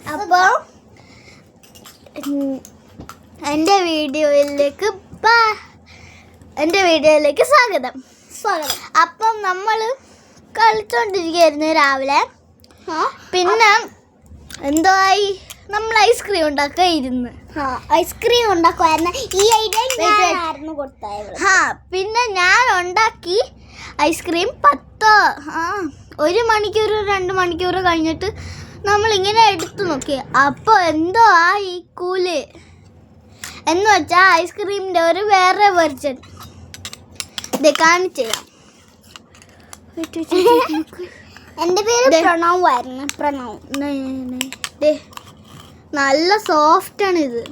അപ്പോൾ എൻ്റെ വീഡിയോയിലേക്ക് സ്വാഗതം. അപ്പം നമ്മൾ കളിച്ചോണ്ടിരിക്കുകയായിരുന്നു രാവിലെ. പിന്നെ എന്തോ ആയി, നമ്മൾ ഐസ്ക്രീം ഉണ്ടാക്കായിരുന്നു. ഈ ഐഡിയ ഞാനായിരുന്നു കൊടുത്തത്. പിന്നെ ഞാൻ ഉണ്ടാക്കി ഐസ്ക്രീം 1 മണിക്കൂർ 2 മണിക്കൂർ കഴിഞ്ഞിട്ട് നമ്മളിങ്ങനെ എടുത്തു നോക്കി. അപ്പോൾ എന്തോ ആയി കൂല് എന്ന് വെച്ചാൽ ഐസ്ക്രീമിൻ്റെ ഒരു വേറെ വെർഷൻ ഇത് കാണിച്ചു തരാം. എൻ്റെ പേര് പ്രണവ് ആയിരുന്നു. പ്രണവ്. നല്ല സോഫ്റ്റാണിത്.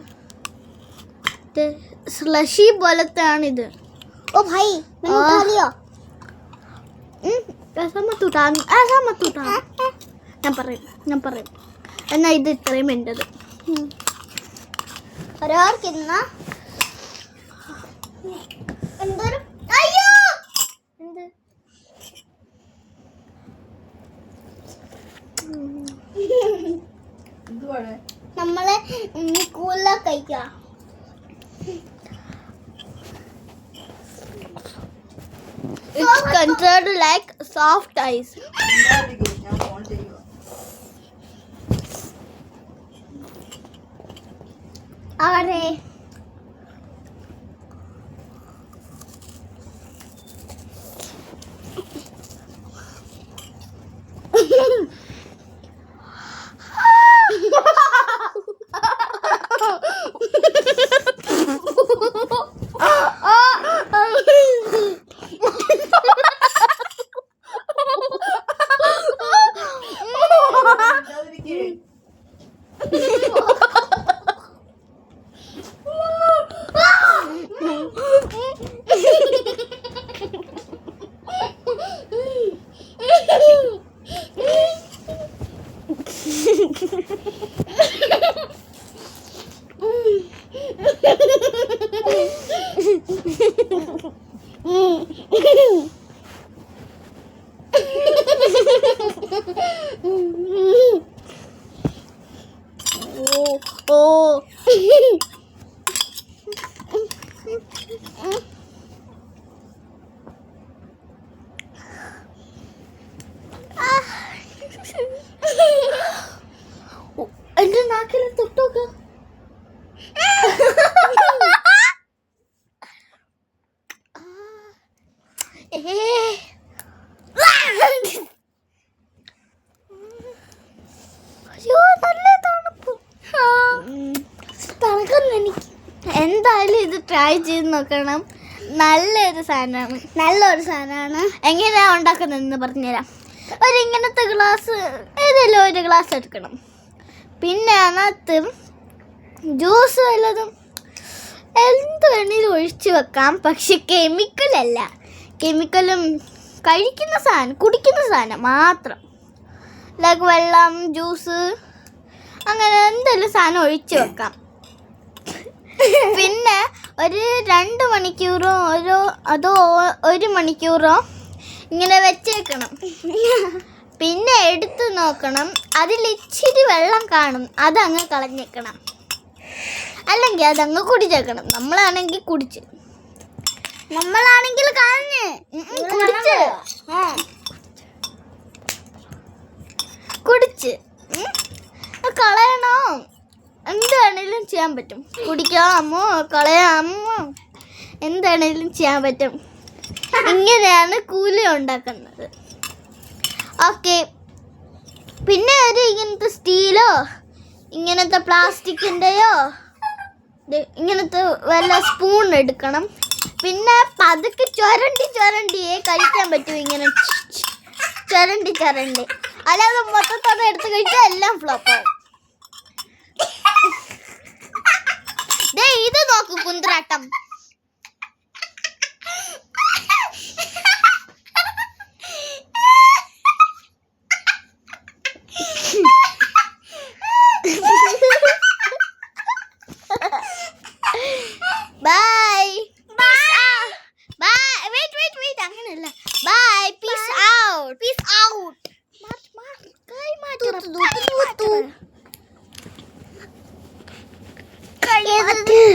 സ്ലഷി പോലത്തെ ആണിത്. ഓ ഭായി ഞാൻ പറയും എന്നാ ഇത് ഇത്രയും വേണ്ടത്. ഒരാൾക്കിന്ന എന്തൊരു അയ്യോ എന്ത് നമ്മളെ കൂല കഴിക്കാം. It's considered like soft ice. അതെ എന്റെ നാക്കിൽ തൊട്ടോക്ക്. എന്തായാലും ഇത് ട്രൈ ചെയ്ത് നോക്കണം. നല്ലൊരു സാധനമാണ്. എങ്ങനെയാ ഉണ്ടാക്കുന്നതെന്ന് പറഞ്ഞുതരാം. ഇങ്ങനത്തെ ഗ്ലാസ്, ഏതെങ്കിലും ഒരു ഗ്ലാസ് എടുക്കണം. പിന്നെ അതിനകത്ത് ജ്യൂസ് വല്ലതും എന്ത് വേണേലും ഒഴിച്ച് വെക്കാം. പക്ഷെ കെമിക്കലും കുടിക്കുന്ന സാധനം മാത്രം. ലൈക്ക് വെള്ളം, ജ്യൂസ്, അങ്ങനെ എന്തെങ്കിലും സാധനം ഒഴിച്ച് വെക്കാം. പിന്നെ ഒരു 2 മണിക്കൂറോ അതോ 1 മണിക്കൂറോ ഇങ്ങനെ വെച്ചേക്കണം. പിന്നെ എടുത്ത് നോക്കണം, അതിൽ ഇച്ചിരി വെള്ളം കാണും, അതങ്ങ് കളഞ്ഞേക്കണം. അല്ലെങ്കിൽ അതങ്ങ് കുടിച്ചേക്കണം. നമ്മളാണെങ്കിൽ കുടിച്ച് കളയണോ, എന്ത് വേണേലും ചെയ്യാൻ പറ്റും. കുടിക്കാമോ കളയാമോ എന്താണേലും ചെയ്യാൻ പറ്റും. ഇങ്ങനെയാണ് കൂലി ഉണ്ടാക്കുന്നത്. ഓക്കെ. പിന്നെ ഇങ്ങനത്തെ സ്റ്റീലോ ഇങ്ങനത്തെ പ്ലാസ്റ്റിക്കിൻ്റെയോ ഇങ്ങനത്തെ വല്ല സ്പൂൺ എടുക്കണം. പിന്നെ പതുക്കെ ചുരണ്ടിയേ കഴിക്കാൻ പറ്റും. ഇങ്ങനെ ചുരണ്ടി അല്ലാതെ മൊത്തത്തോടെ എടുത്ത് കഴിച്ചാൽ എല്ലാം ഫ്ലോപ്പാവും. ഇത് നോക്കൂ കുന്ത്രാട്ടം. ബൈ. വെയിറ്റ് അങ്ങനെയല്ല. ബൈ. Peace out. ഇത്